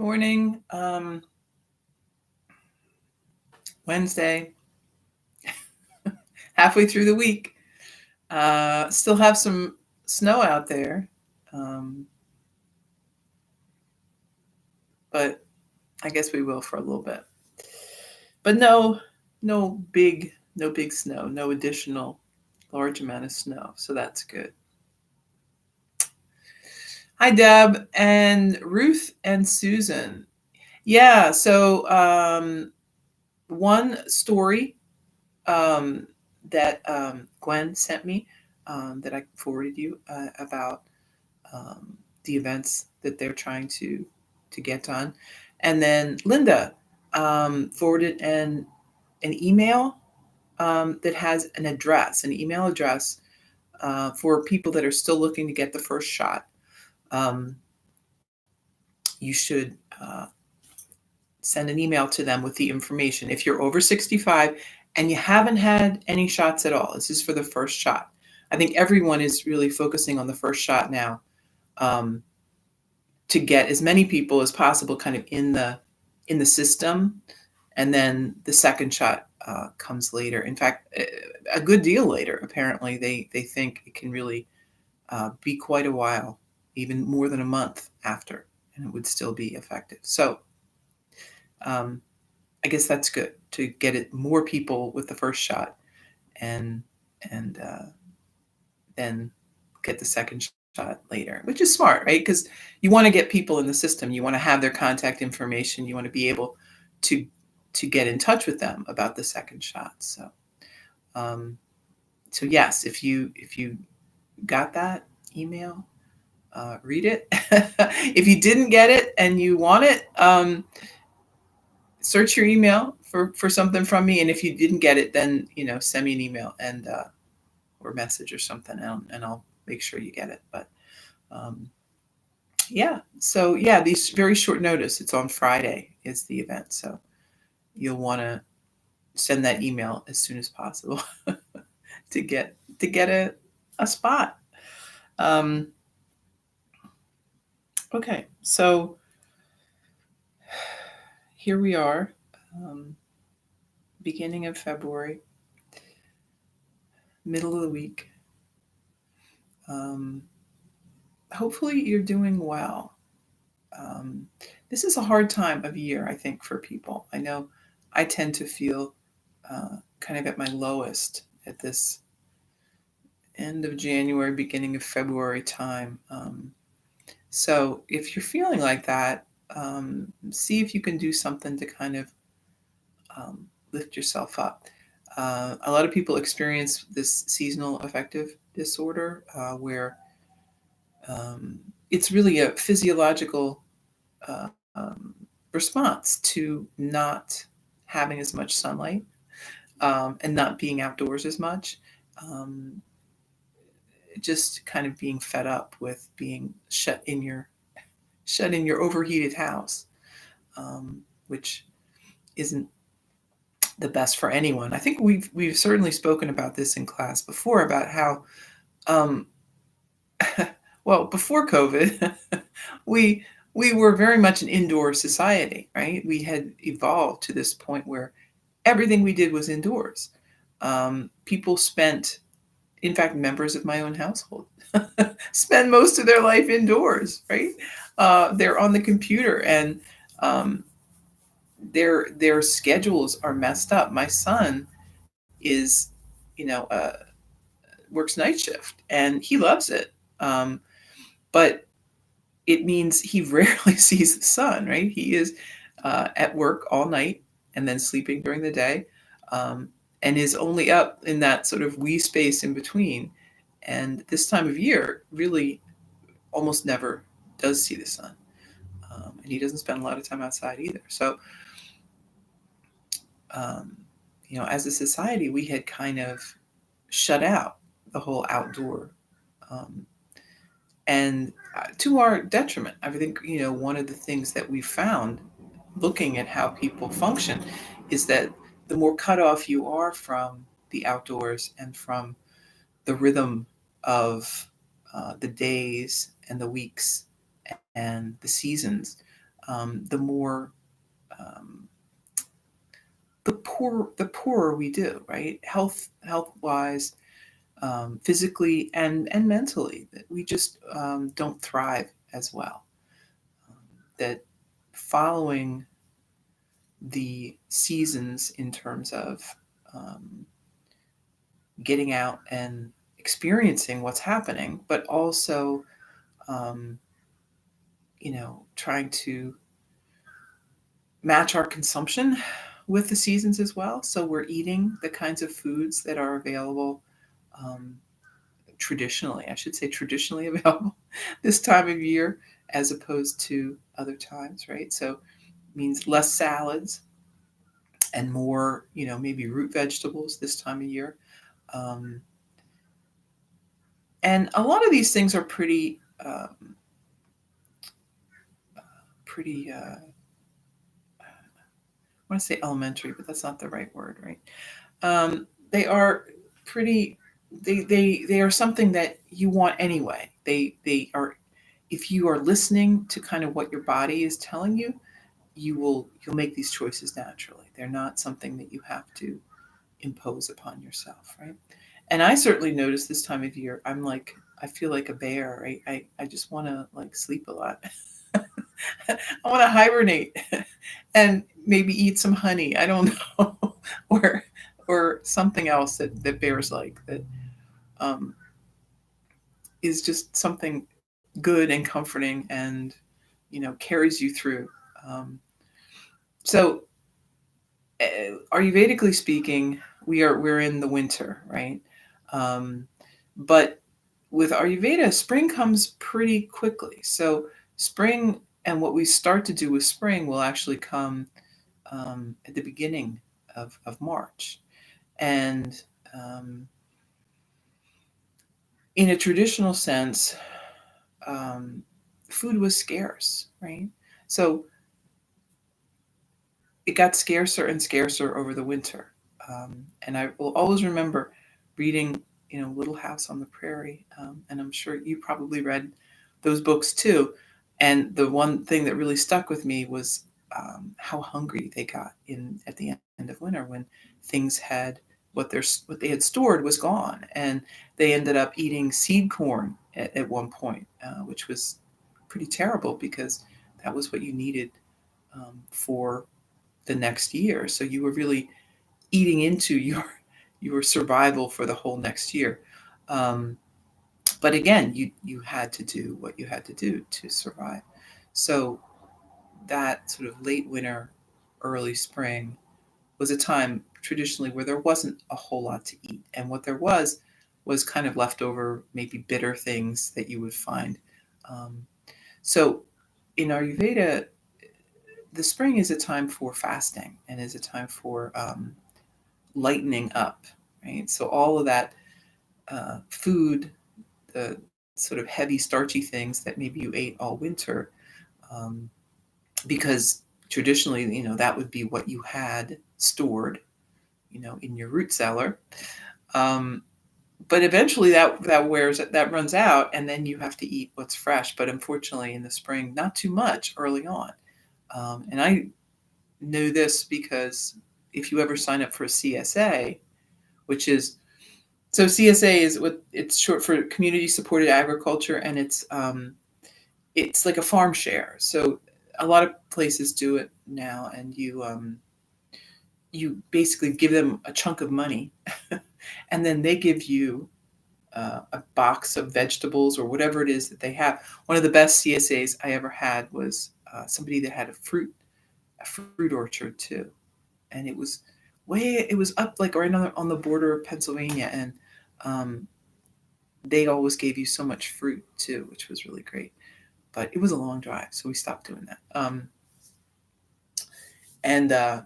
Morning. Wednesday, halfway through the week. Still have some snow out there, but I guess we will for a little bit. But no big snow, no additional large amount of snow, so that's good. Hi, Deb and Ruth and Susan. Yeah, so one story that Gwen sent me that I forwarded you about the events that they're trying to get done, and then Linda forwarded an email that has an email address for people that are still looking to get the first shot. You should send an email to them with the information. If you're over 65 and you haven't had any shots at all, this is for the first shot. I think everyone is really focusing on the first shot now, to get as many people as possible kind of in the system, and then the second shot comes later. In fact, a good deal later. Apparently, they think it can really be quite a while, even more than a month after, and it would still be effective. So I guess that's good to get it more people with the first shot, and then get the second shot later, which is smart, right? Because you want to get people in the system. You want to have their contact information. You want to be able to get in touch with them about the second shot. So yes, if you got that email, read it. If you didn't get it and you want it, search your email for something from me. And if you didn't get it, then send me an email and or message or something, and I'll make sure you get it. But so these very short notice. It's on Friday is the event, so you'll want to send that email as soon as possible to get a spot. Okay, so here we are, beginning of February, middle of the week. Hopefully you're doing well. This is a hard time of year, I think, for people. I know I tend to feel kind of at my lowest at this end of January, beginning of February time. So if you're feeling like that, see if you can do something to kind of lift yourself up. A lot of people experience this seasonal affective disorder where it's really a physiological response to not having as much sunlight and not being outdoors as much. Just kind of being fed up with being shut in your overheated house, which isn't the best for anyone. I think we've certainly spoken about this in class before, about how well, before COVID, we were very much an indoor society, right? We had evolved to this point where everything we did was indoors. People spent, in fact, members of my own household spend most of their life indoors, right? They're on the computer, and their schedules are messed up. My son is, works night shift, and he loves it. But it means he rarely sees the sun, right? He is at work all night and then sleeping during the day, and is only up in that sort of wee space in between. And this time of year really almost never does see the sun. And he doesn't spend a lot of time outside either. So, as a society, we had kind of shut out the whole outdoor, and to our detriment. I think, one of the things that we found looking at how people function is that the more cut off you are from the outdoors and from the rhythm of the days and the weeks and the seasons, the more um, the poorer we do, right? Health wise, physically and mentally, that we just don't thrive as well. That following the seasons in terms of um, getting out and experiencing what's happening, but also, um, trying to match our consumption with the seasons as well. So we're eating the kinds of foods that are available, um, traditionally, I should say traditionally available this time of year as opposed to other times, right? So it means less salads and more, maybe root vegetables this time of year. Um, and a lot of these things are pretty, I want to say elementary, but that's not the right word, right? They are pretty. They are something that you want anyway. They are. If you are listening to kind of what your body is telling you, you'll make these choices naturally. They're not something that you have to impose upon yourself, right? And I certainly notice this time of year, I feel like a bear, right? I just want to like sleep a lot. I want to hibernate and maybe eat some honey. I don't know, or or something else that bears like that, um, is just something good and comforting and carries you through. Um, so, Ayurvedically speaking, we're in the winter, right? Um, but with Ayurveda, spring comes pretty quickly. So spring and what we start to do with spring will actually come at the beginning of March. And um, in a traditional sense, um, food was scarce, right? So it got scarcer and scarcer over the winter. And I will always remember reading, Little House on the Prairie, and I'm sure you probably read those books too. And the one thing that really stuck with me was how hungry they got in at the end of winter when things had what they had stored was gone, and they ended up eating seed corn at one point, which was pretty terrible because that was what you needed for the next year. So you were really eating into your survival for the whole next year. Um, but again, you had to do what you had to do to survive. So that sort of late winter, early spring was a time traditionally where there wasn't a whole lot to eat, and what there was kind of leftover, maybe bitter things that you would find. Um, so in Ayurveda, the spring is a time for fasting and is a time for lightening up, right? So all of that food, the sort of heavy, starchy things that maybe you ate all winter, um, because traditionally, that would be what you had stored, in your root cellar. Um, but eventually that runs out, and then you have to eat what's fresh. But unfortunately, in the spring, not too much early on. And I know this because if you ever sign up for a CSA, which is so CSA is what it's short for community supported agriculture, and it's like a farm share. So a lot of places do it now, and you basically give them a chunk of money, and then they give you a box of vegetables or whatever it is that they have. One of the best CSAs I ever had was somebody that had a fruit orchard too, and it was up like right on the border of Pennsylvania, and um, they always gave you so much fruit too, which was really great. But it was a long drive, so we stopped doing that. And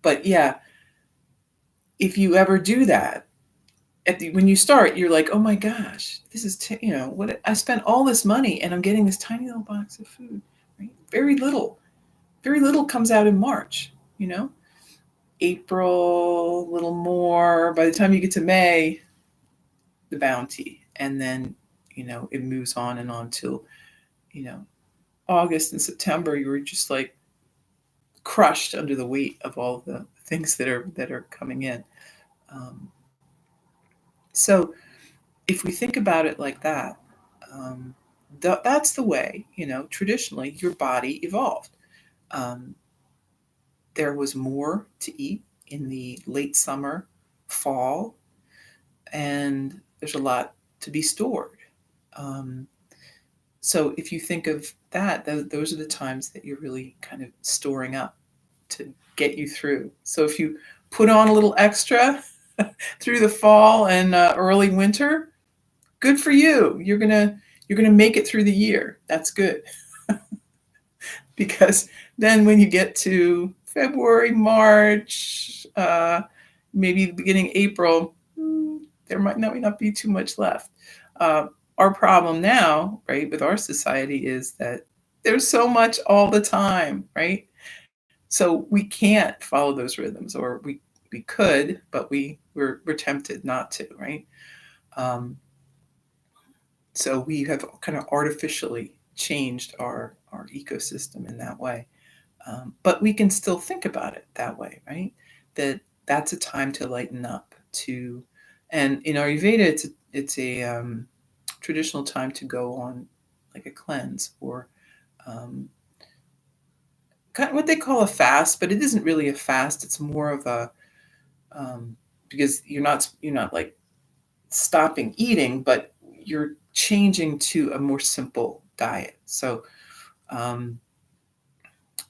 but yeah, if you ever do that, when you start, you're like, oh my gosh, this is what I spent all this money, and I'm getting this tiny little box of food. Right? Very little comes out in March. You know, April, a little more. By the time you get to May, the bounty, and then it moves on and on till you know August and September, you were just like crushed under the weight of all the things that are coming in. Um, so if we think about it like that, um, that's the way, traditionally your body evolved. Um, there was more to eat in the late summer, fall, and there's a lot to be stored. Um, so if you think of that, those are the times that you're really kind of storing up to get you through. So if you put on a little extra through the fall and early winter, good for you. You're gonna make it through the year. That's good. Because then when you get to February, March, maybe the beginning April, there might not be too much left. Uh, our problem now, right, with our society is that there's so much all the time, right? So we can't follow those rhythms, or we could, but we're tempted not to, right? Um, so we have kind of artificially changed our ecosystem in that way. But we can still think about it that way, right? That that's a time to lighten up. And in Ayurveda, it's a traditional time to go on like a cleanse, or um, kind of what they call a fast, but it isn't really a fast. It's more of a um, because you're not like stopping eating, but you're changing to a more simple diet. So um,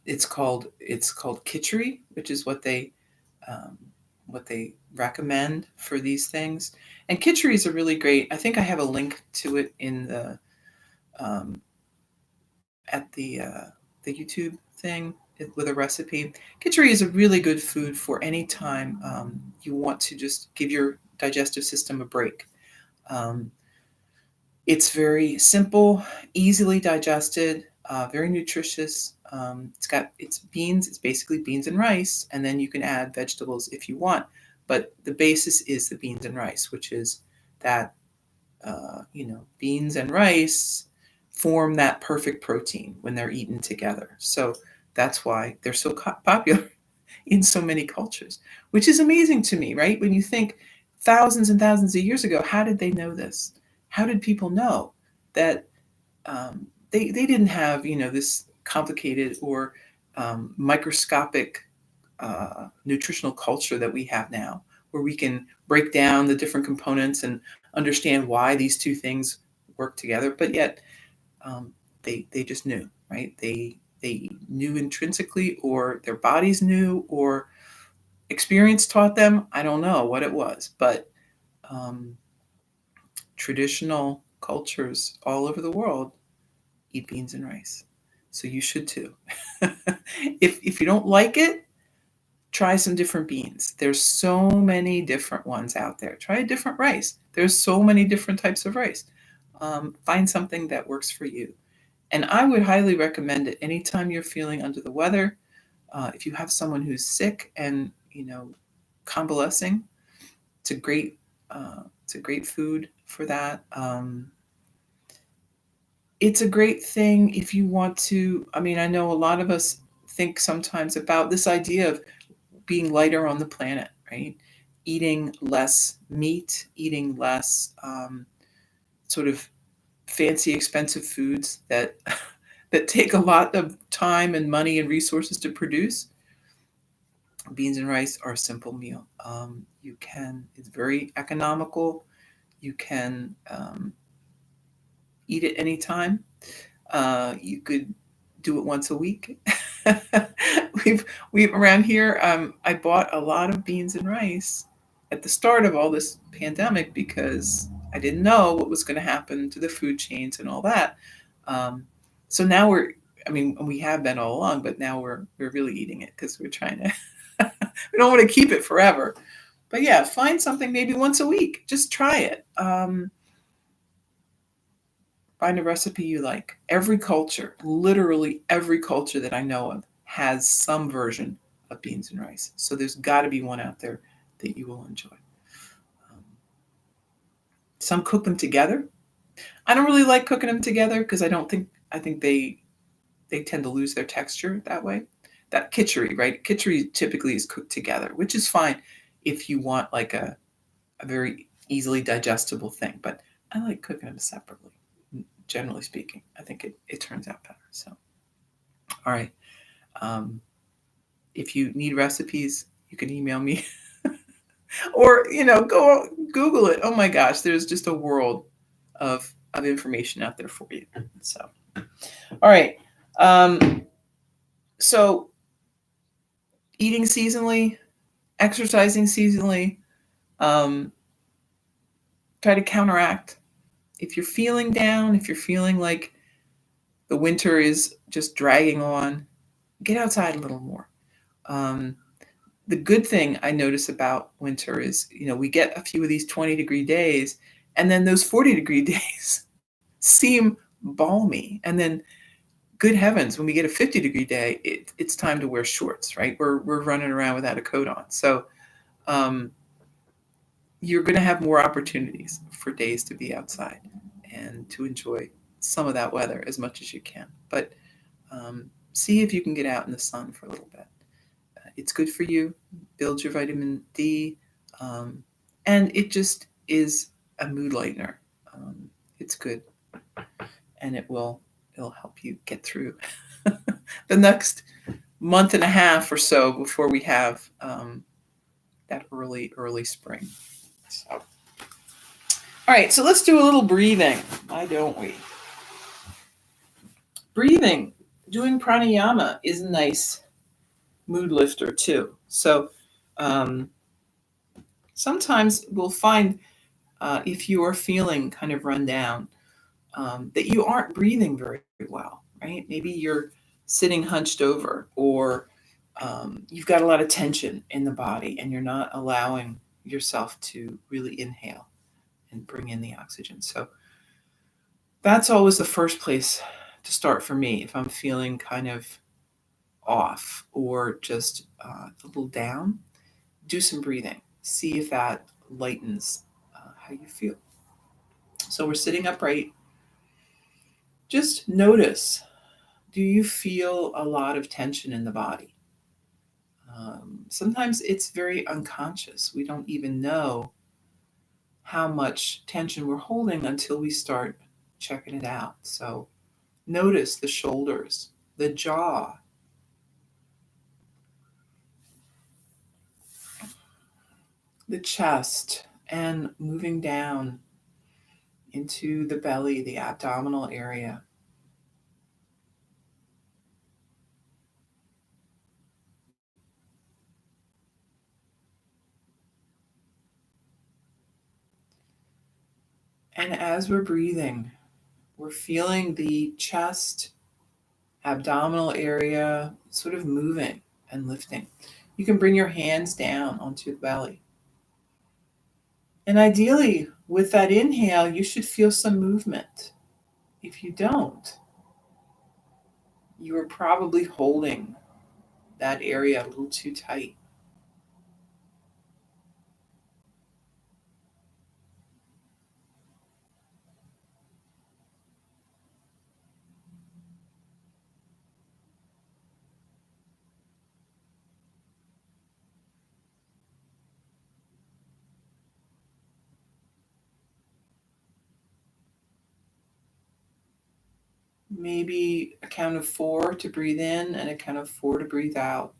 it's called khichdi, which is um, what they recommend for these things. And khichdi are really great. I think I have a link to it in the um, at the YouTube thing with a recipe. Khichdi is a really good food for any time you want to just give your digestive system a break. Um, it's very simple, easily digested, very nutritious. It's beans. It's basically beans and rice, and then you can add vegetables if you want. But the basis is the beans and rice, which is that beans and rice form that perfect protein when they're eaten together. So that's why they're so popular in so many cultures, which is amazing to me, right? When you think thousands and thousands of years ago, how did they know this? How did people know that they didn't have, this complicated or microscopic nutritional culture that we have now, where we can break down the different components and understand why these two things work together. But yet um, they just knew, right? They knew intrinsically, or their bodies knew, or experience taught them. I don't know what it was, but um, traditional cultures all over the world eat beans and rice. So you should too. If you don't like it, try some different beans. There's so many different ones out there. Try a different rice. There's so many different types of rice. Find something that works for you. And I would highly recommend it anytime you're feeling under the weather. If you have someone who's sick and convalescing, it's a great food for that. It's a great thing if you want to. I mean, I know a lot of us think sometimes about this idea of being lighter on the planet, right? Eating less meat, eating less sort of fancy, expensive foods that that take a lot of time and money and resources to produce. Beans and rice are a simple meal. It's very economical. You can eat it anytime. You could do it once a week. we've around here. I bought a lot of beans and rice at the start of all this pandemic because I didn't know what was going to happen to the food chains and all that. Um, so now I mean, we have been all along, but now we're really eating it because we're trying to. We don't want to keep it forever, but yeah, find something maybe once a week. Just try it. Find a recipe you like. Every culture, literally every culture that I know of, has some version of beans and rice. So there's got to be one out there that you will enjoy. Um, some cook them together. I don't really like cooking them together because I think they they tend to lose their texture that way. That kitchery, right? Kitchery typically is cooked together, which is fine if you want like a very easily digestible thing. But I like cooking them separately. Generally speaking, I think it turns out better. So, all right. Um, if you need recipes, you can email me or, go Google it. Oh my gosh, there's just a world of information out there for you. So, all right. So eating seasonally, exercising seasonally, um, try to counteract. If you're feeling down, if you're feeling like the winter is just dragging on, get outside a little more. Um, the good thing I notice about winter is, we get a few of these 20-degree days, and then those 40-degree days seem balmy. And then, good heavens, when we get a 50-degree day, it's time to wear shorts, right? We're running around without a coat on. So um, you're going to have more opportunities for days to be outside and to enjoy some of that weather as much as you can. But see if you can get out in the sun for a little bit. It's good for you, builds your vitamin D, um, and it just is a mood lightener. It's good, and it'll help you get through the next month and a half or so before we have that early spring. So, all right, so let's do a little breathing. Why don't we? Breathing, doing pranayama is a nice mood lifter too. So sometimes we'll find if you are feeling kind of run down, that you aren't breathing very well, right? Maybe you're sitting hunched over, or you've got a lot of tension in the body and you're not allowing yourself to really inhale and bring in the oxygen. So that's always the first place to start for me if I'm feeling kind of off or just a little down. Do some breathing. See if that lightens how you feel. So we're sitting upright. Just notice, do you feel a lot of tension in the body? Sometimes it's very unconscious. We don't even know how much tension we're holding until we start checking it out. So notice the shoulders, the jaw, the chest, and moving down into the belly, the abdominal area. And as we're breathing, we're feeling the chest, abdominal area sort of moving and lifting. You can bring your hands down onto the belly. And ideally, with that inhale, you should feel some movement. If you don't, you are probably holding that area a little too tight. Maybe a count of 4 to breathe in and a count of 4 to breathe out.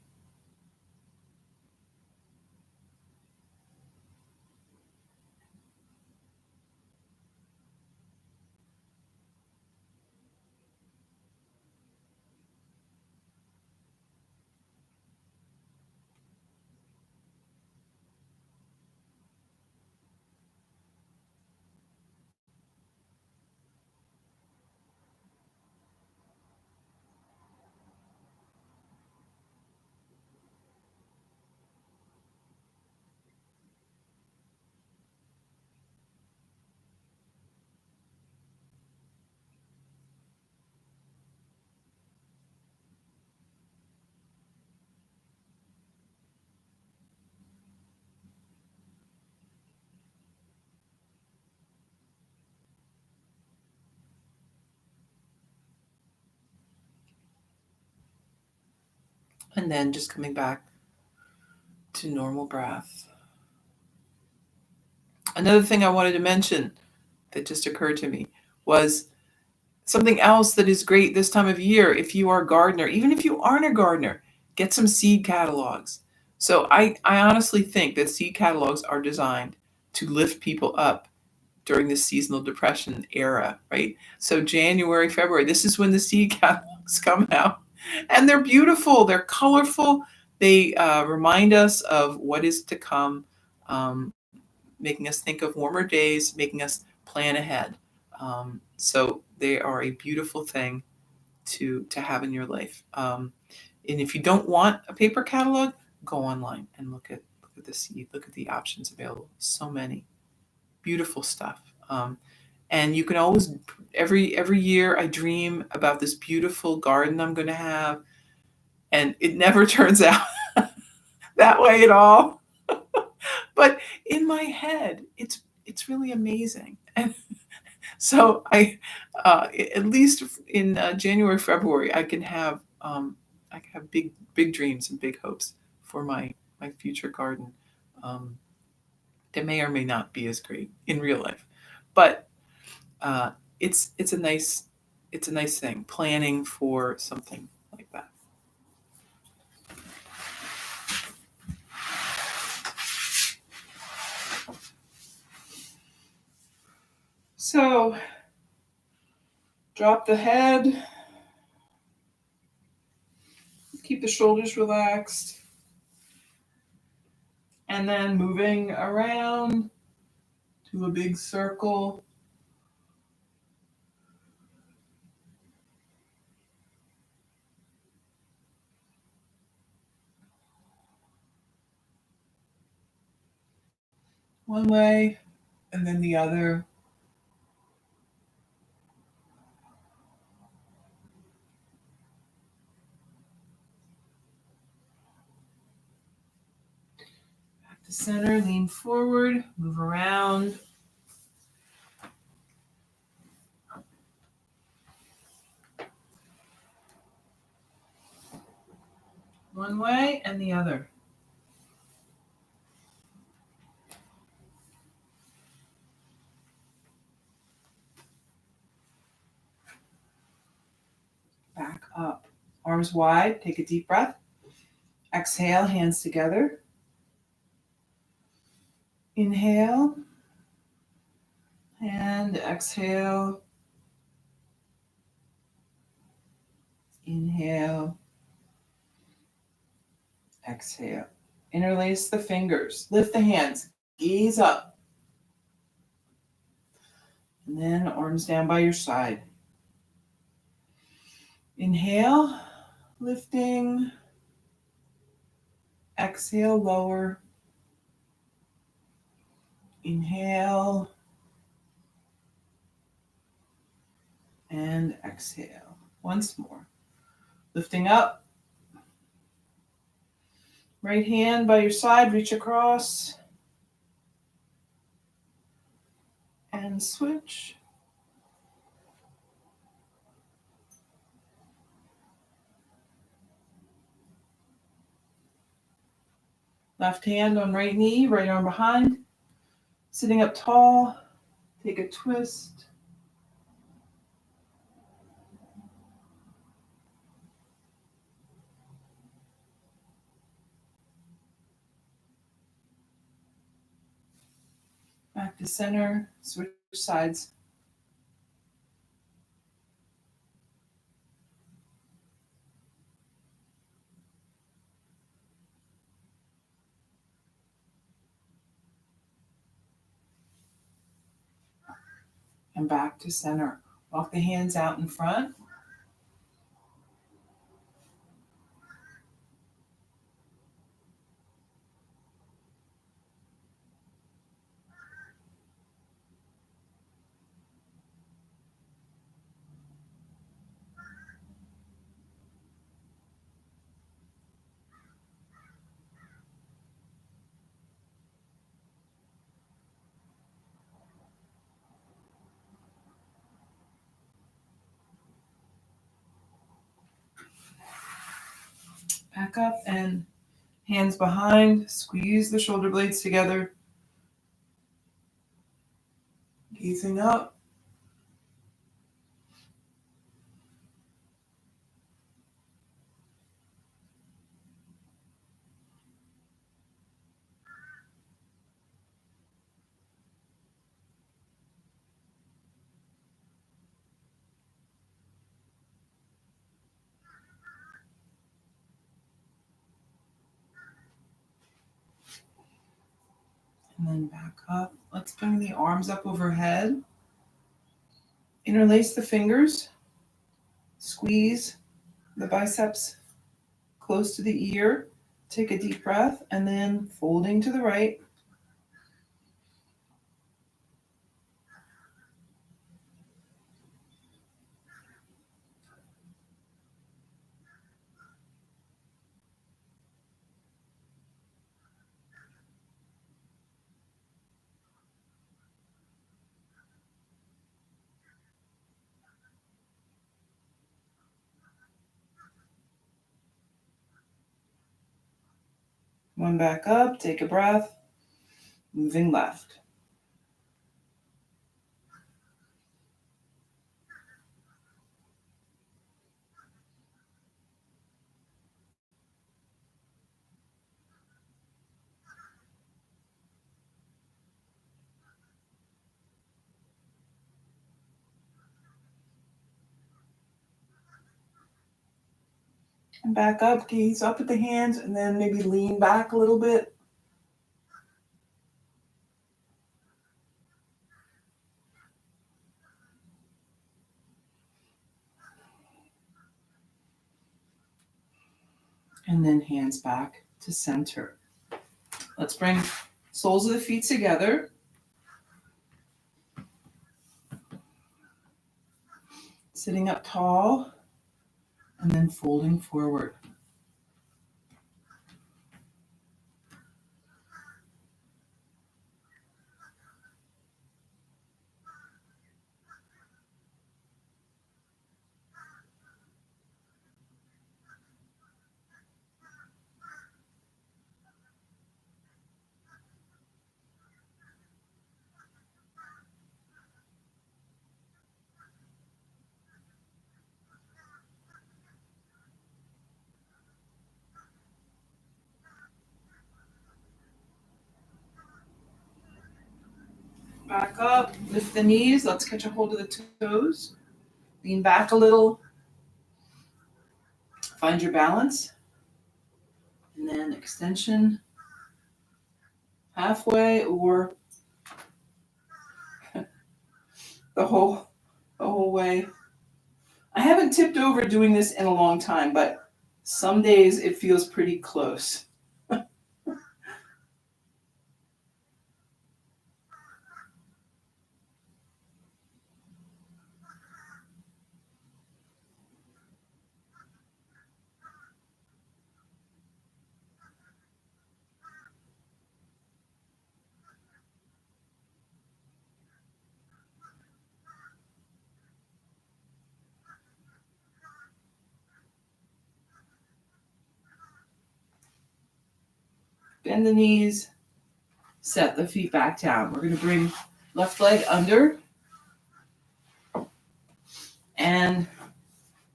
And then just coming back to normal breath. Another thing I wanted to mention that just occurred to me was something else that is great this time of year. If you are a gardener, even if you aren't a gardener, get some seed catalogs. So I honestly think that seed catalogs are designed to lift people up during the seasonal depression era, right? So January, February, this is when the seed catalogs come out. And they're beautiful, they're colorful, they remind us of what is to come, making us think of warmer days, making us plan ahead. So they are a beautiful thing to have in your life. And if you don't want a paper catalog, go online and look at the seed, look at the options available. So many beautiful stuff. And you can always every year I dream about this beautiful garden I'm going to have, and it never turns out that way at all. But in my head, it's really amazing. And so at least in January, February, I can have big dreams and big hopes for my future garden. Um, that may or may not be as great in real life, but uh, it's a nice thing, planning for something like that. So drop the head, keep the shoulders relaxed, and then moving around to a big circle. One way and then the other. Back to center, lean forward, move around. One way and the other. Back up. Arms wide, take a deep breath. Exhale, hands together. Inhale and exhale. Inhale, exhale. Interlace the fingers. Lift the hands. Gaze up. And then arms down by your side. Inhale, lifting. Exhale, lower. Inhale and exhale. Once more. Lifting up. Right hand by your side, reach across. And switch. Left hand on right knee, right arm behind. Sitting up tall. Take a twist. Back to center. Switch sides. And back to center. Walk the hands out in front. back up and hands behind. Squeeze the shoulder blades together. Gazing up. And then back up. Let's bring the arms up overhead. Interlace the fingers. Squeeze the biceps close to the ear. Take a deep breath and then folding to the right. One back up, take a breath, moving left. And back up, gaze up at the hands, and then maybe lean back a little bit. And then hands back to center. Let's bring soles of the feet together. Sitting up tall, and then folding forward. Back up, lift the knees. Let's catch a hold of the toes. Lean back a little. Find your balance. And then extension halfway or the whole way. I haven't tipped over doing this in a long time, but some days it feels pretty close. Bend the knees, set the feet back down. We're going to bring left leg under and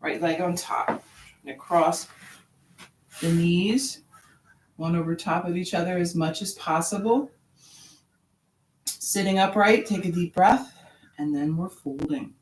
right leg on top. I'm going to cross the knees, one over top of each other as much as possible. Sitting upright, take a deep breath, and then we're folding.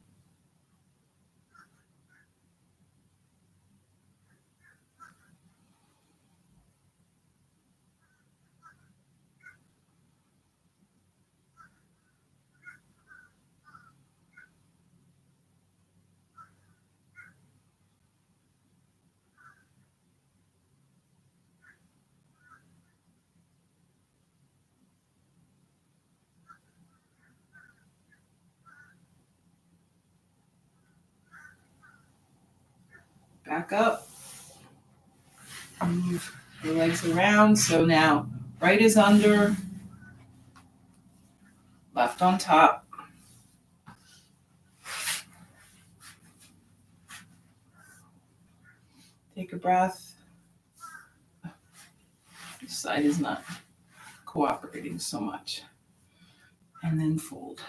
Back up. Move the legs around. So now right is under, left on top. Take a breath. side is not cooperating so much. And then fold.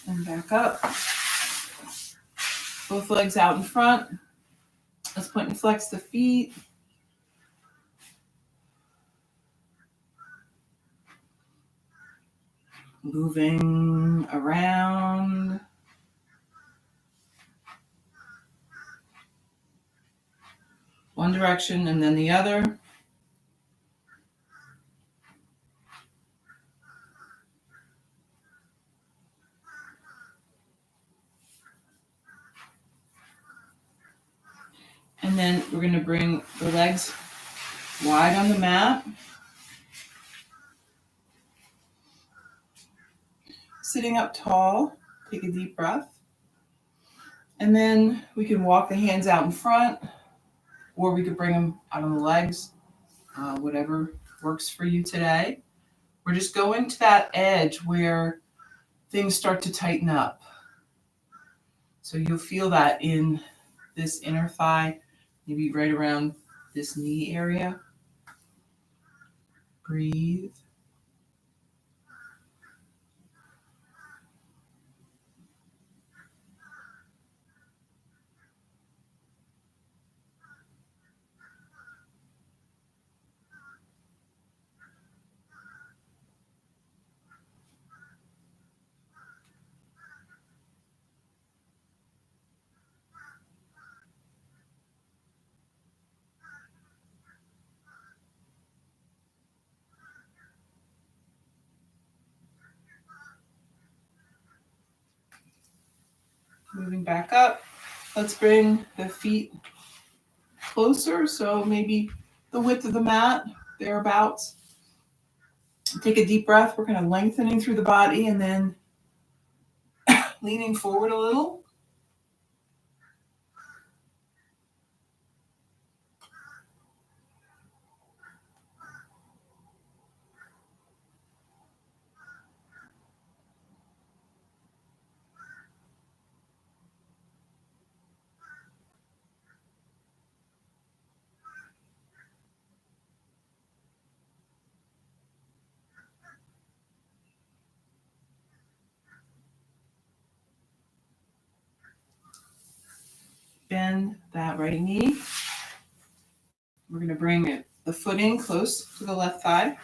And back up. Both legs out in front. Let's point and flex the feet. Moving around. One direction and then the other. And then we're going to bring the legs wide on the mat. Sitting up tall, take a deep breath. And then we can walk the hands out in front, or we could bring them out on the legs, whatever works for you today. We're just going to that edge where things start to tighten up. So you'll feel that in this inner thigh, maybe right around this knee area. Breathe. Moving back up. Let's bring the feet closer, so maybe the width of the mat, thereabouts. Take a deep breath. We're kind of lengthening through the body and then leaning forward a little. Bend that right knee. We're going to bring the foot in close to the left thigh.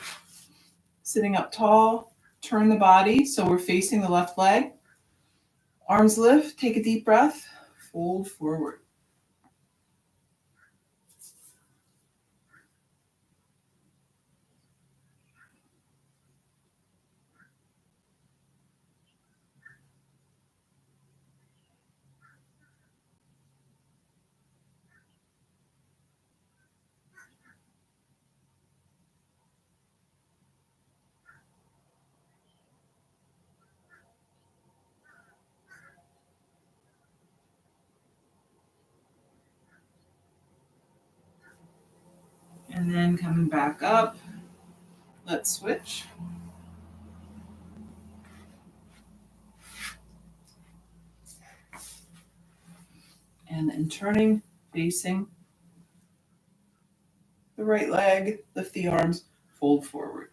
Sitting up tall, turn the body so we're facing the left leg. Arms lift, take a deep breath, fold forward. And then coming back up, let's switch. And then turning, facing the right leg, lift the arms, fold forward.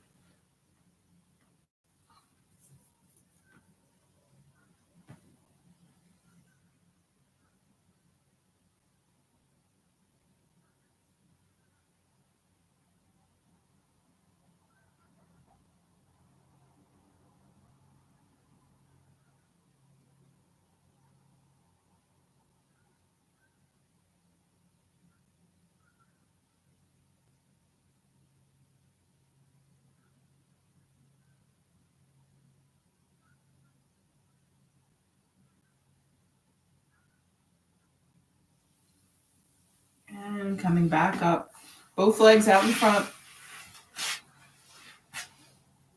And coming back up, both legs out in front.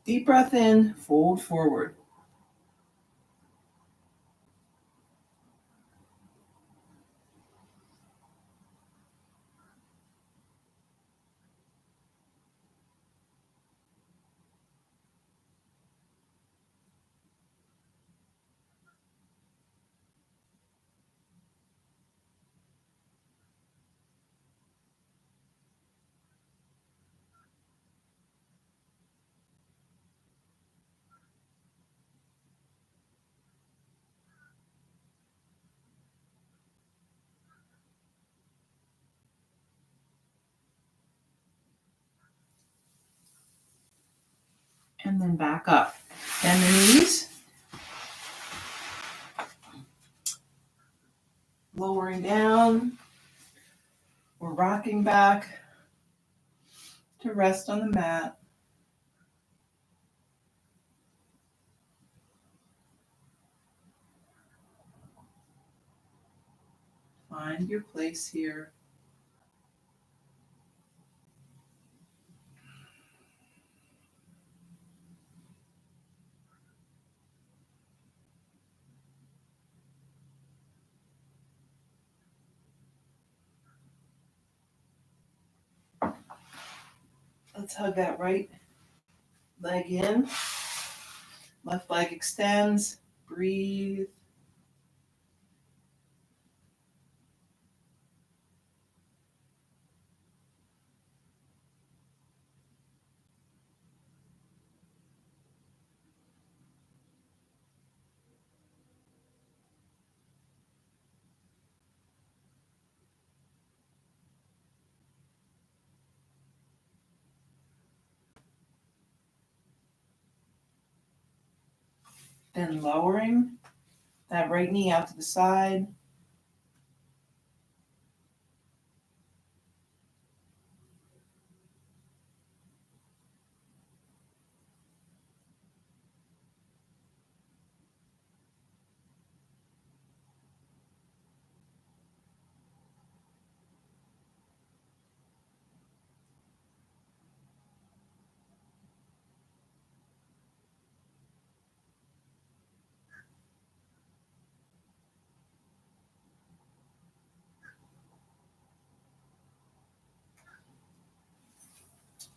Deep breath in, fold forward. And then back up. Bend the knees. Lowering down. We're rocking back to rest on the mat. Find your place here. Let's hug that right leg in. Left leg extends. Breathe. Then lowering that right knee out to the side.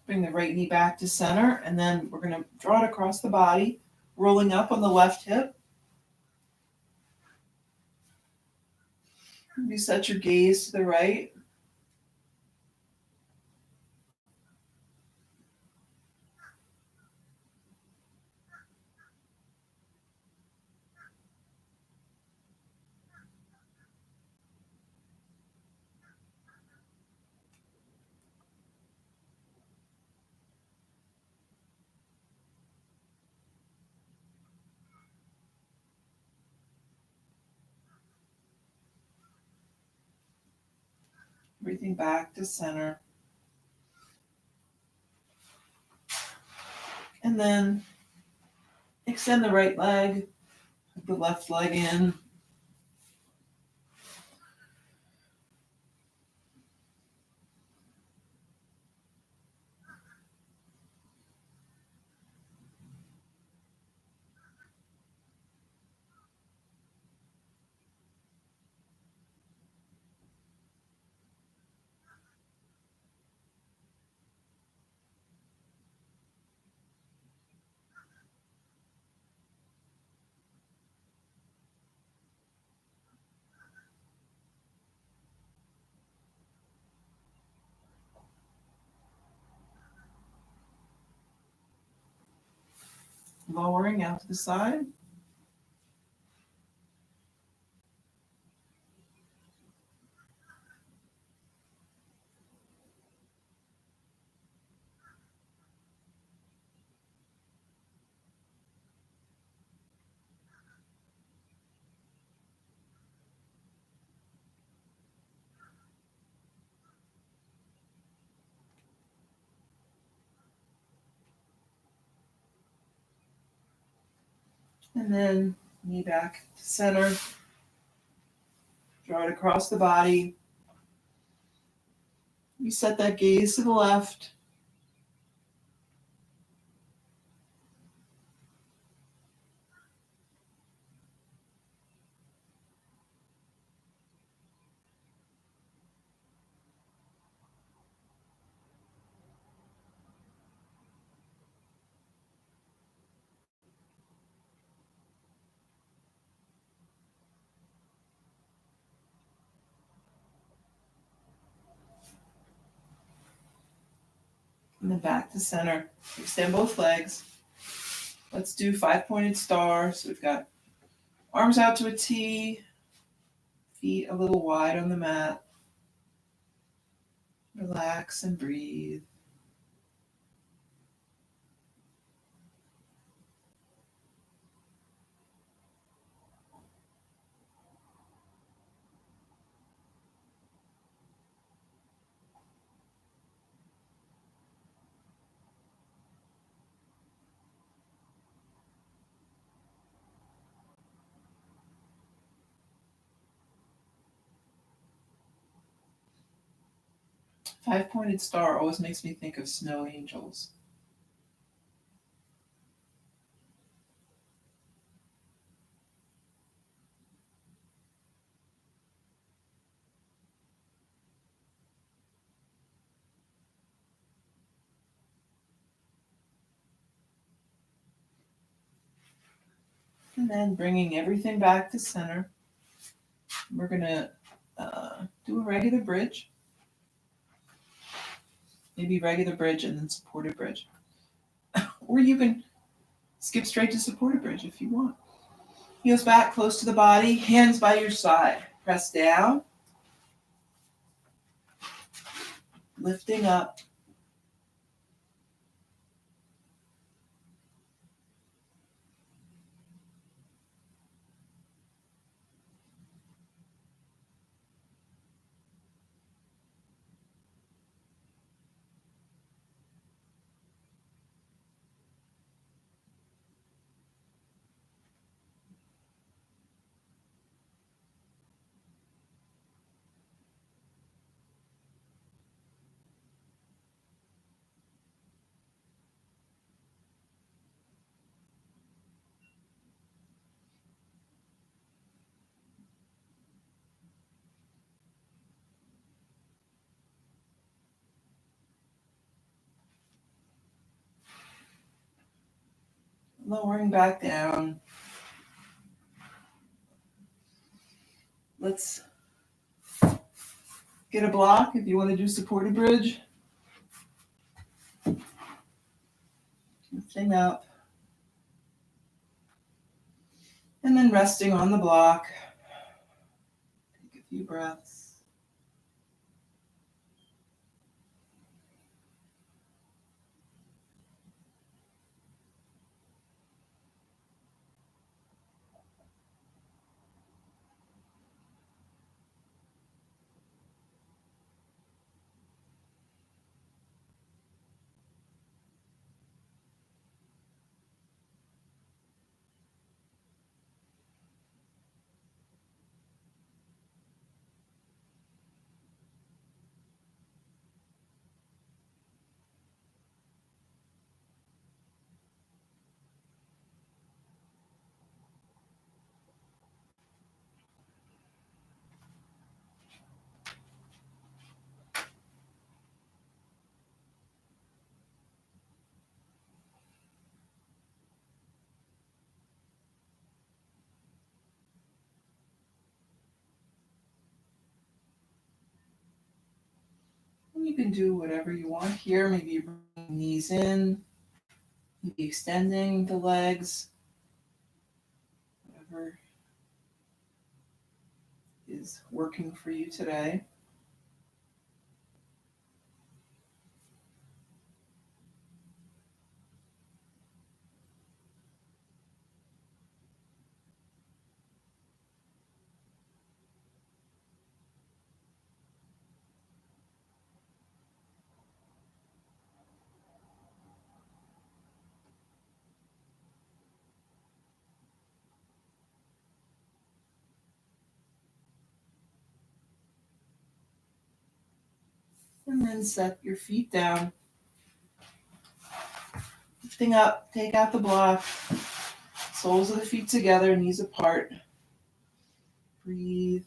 Bring the right knee back to center, and then we're going to draw it across the body, rolling up on the left hip. You set your gaze to the right. Breathing back to center. And then extend the right leg, put the left leg in. Lowering out to the side. And then knee back to center. Draw it across the body. You set that gaze to the left. And then back to center. Extend both legs. Let's do 5-pointed star. So we've got arms out to a T, feet a little wide on the mat. Relax and breathe. Five-pointed star always makes me think of snow angels. And then bringing everything back to center. We're going to do a regular bridge. Maybe regular bridge and then supported bridge. Or you can skip straight to supported bridge if you want. Heels back, close to the body, hands by your side. Press down, lifting up. Lowering back down. Let's get a block if you want to do supported bridge. Lifting up. And then resting on the block. Take a few breaths. And you can do whatever you want here. Maybe you bring knees in, maybe extending the legs, whatever is working for you today. And then set your feet down. Lifting up, take out the block. Soles of the feet together, knees apart. Breathe.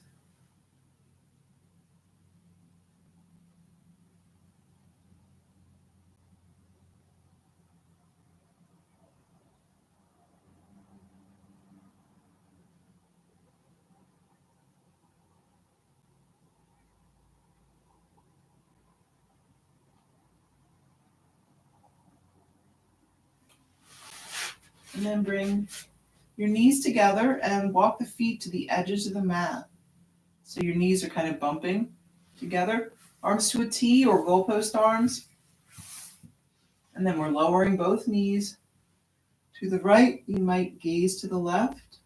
And then bring your knees together and walk the feet to the edges of the mat. So your knees are kind of bumping together. Arms to a T or goalpost arms. And then we're lowering both knees to the right. You might gaze to the left.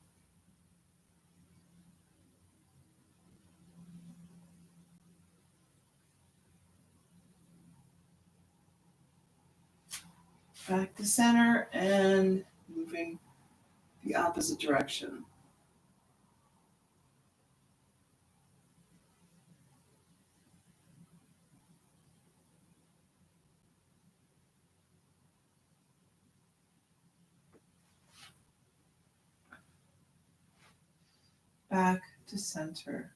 Back to center and moving the opposite direction. Back to center.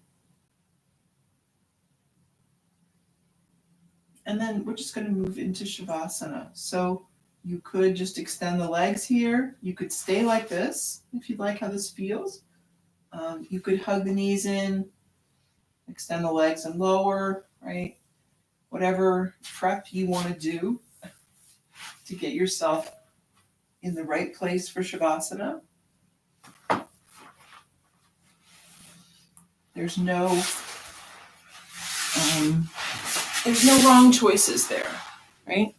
And then we're just going to move into Shavasana. So you could just extend the legs here. You could stay like this if you'd like how this feels. You could hug the knees in, extend the legs and lower, right? Whatever prep you want to do to get yourself in the right place for Shavasana. There's no wrong choices there, right?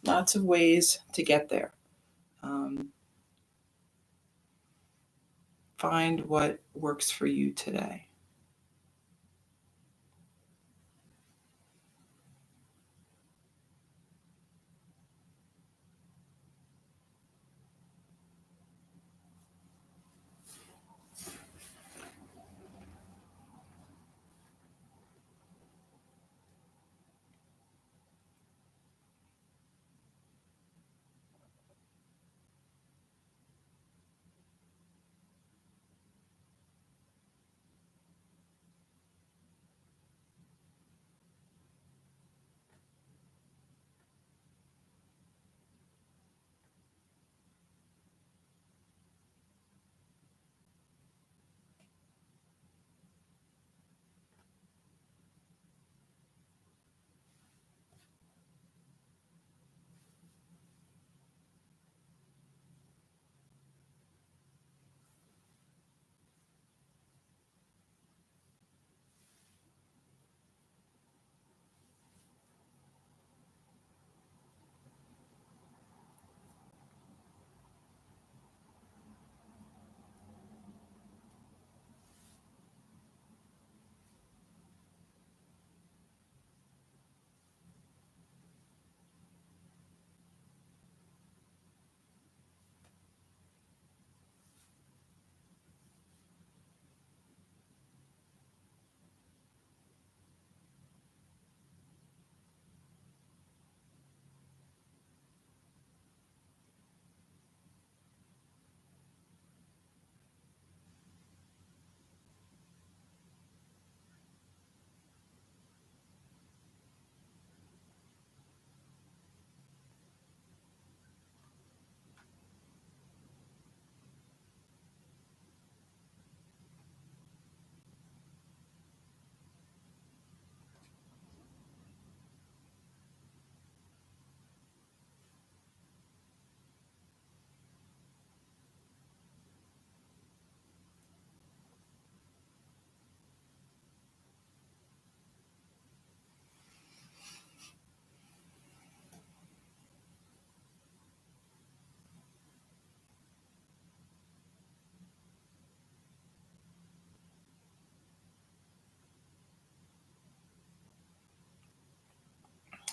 Lots of ways to get there. Find what works for you today.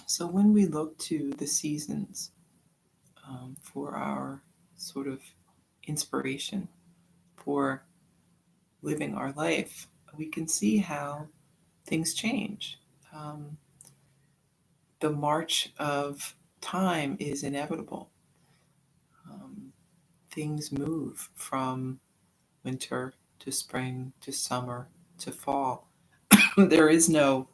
So when we look to the seasons for our sort of inspiration for living our life, we can see how things change. Um, the march of time is inevitable. Um, things move from winter to spring to summer to fall. there is no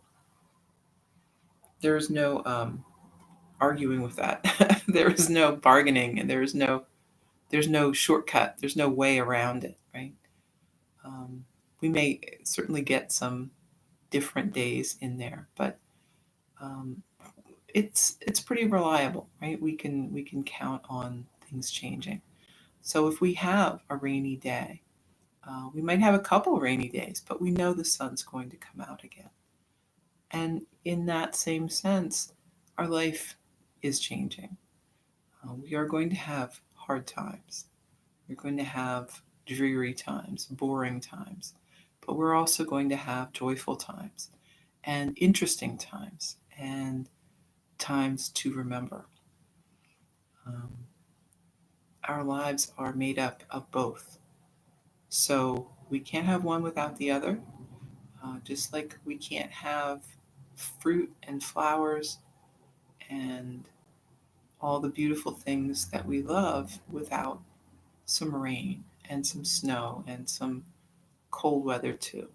arguing with that. there is no bargaining, and there's no shortcut. There's no way around it, right? We may certainly get some different days in there, but um, it's pretty reliable, right? We can count on things changing. So if we have a rainy day, we might have a couple rainy days, but we know the sun's going to come out again. And in that same sense, our life is changing. We are going to have hard times. We're going to have dreary times, boring times, but we're also going to have joyful times and interesting times and times to remember. Um, our lives are made up of both. So we can't have one without the other, just like we can't have fruit and flowers and all the beautiful things that we love without some rain and some snow and some cold weather too.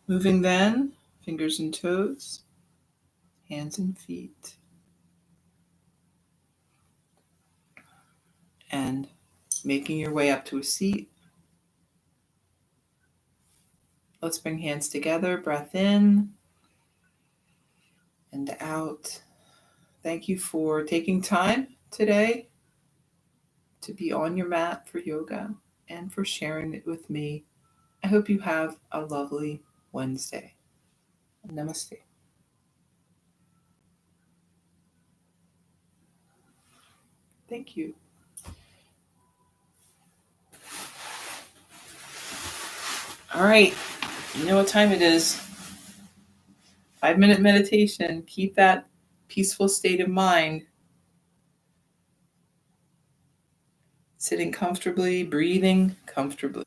Moving then, fingers and toes, hands and feet, and making your way up to a seat. Let's bring hands together, breath in and out. Thank you for taking time today to be on your mat for yoga and for sharing it with me. I hope you have a lovely Wednesday. Namaste. Thank you. All right. You know what time it is. 5-minute meditation. Keep that peaceful state of mind. Sitting comfortably, breathing comfortably.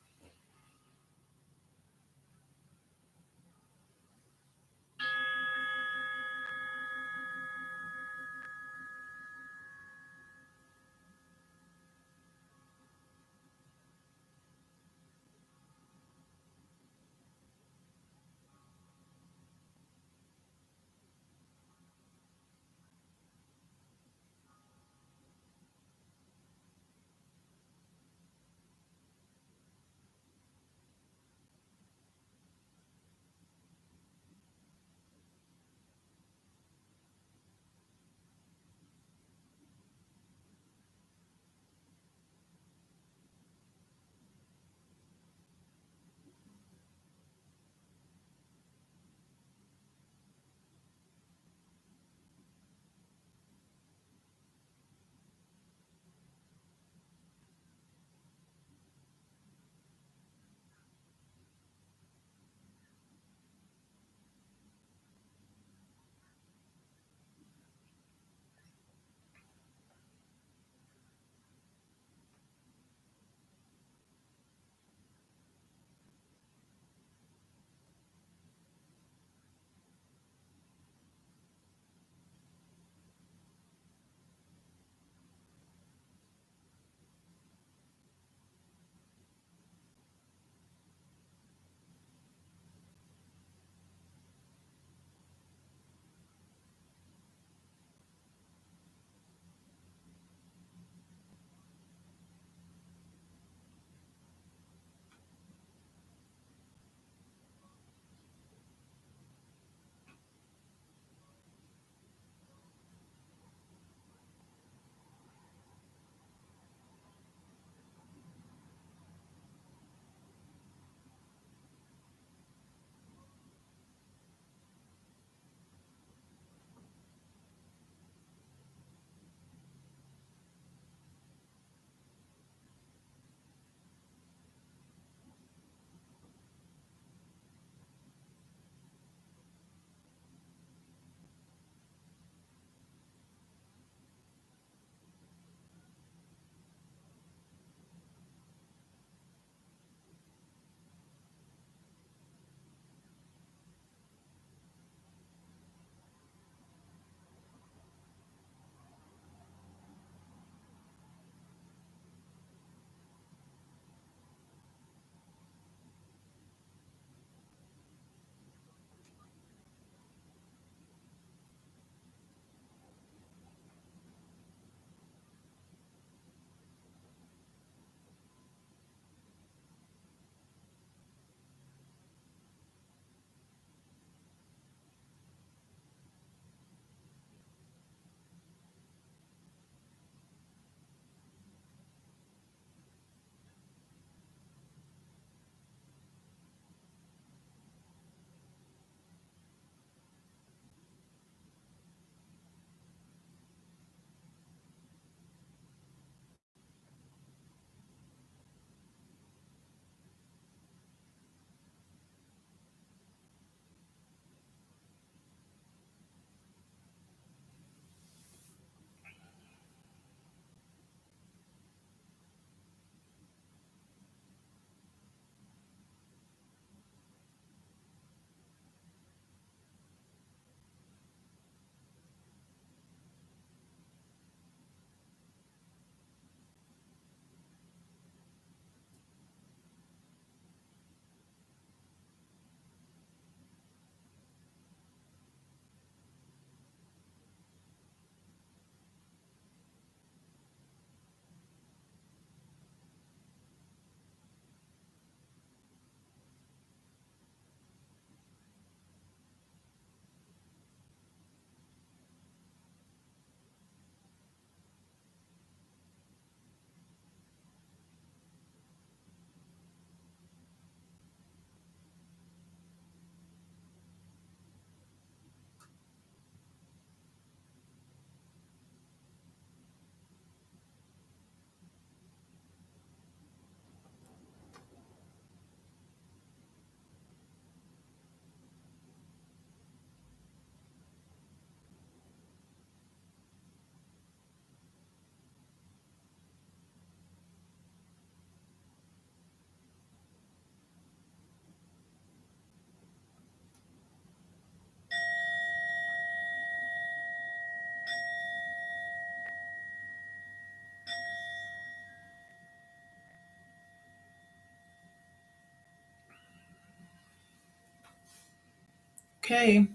Okay,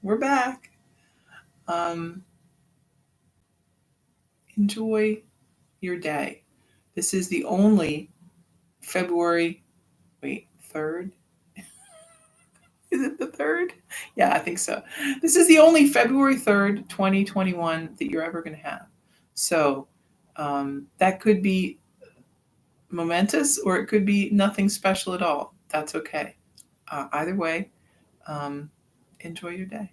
we're back. Um, enjoy your day. This is the only February, 3rd? Is it the 3rd? Yeah, I think so. This is the only February 3rd, 2021 that you're ever going to have. So that could be momentous or it could be nothing special at all. That's okay. Either way, enjoy your day.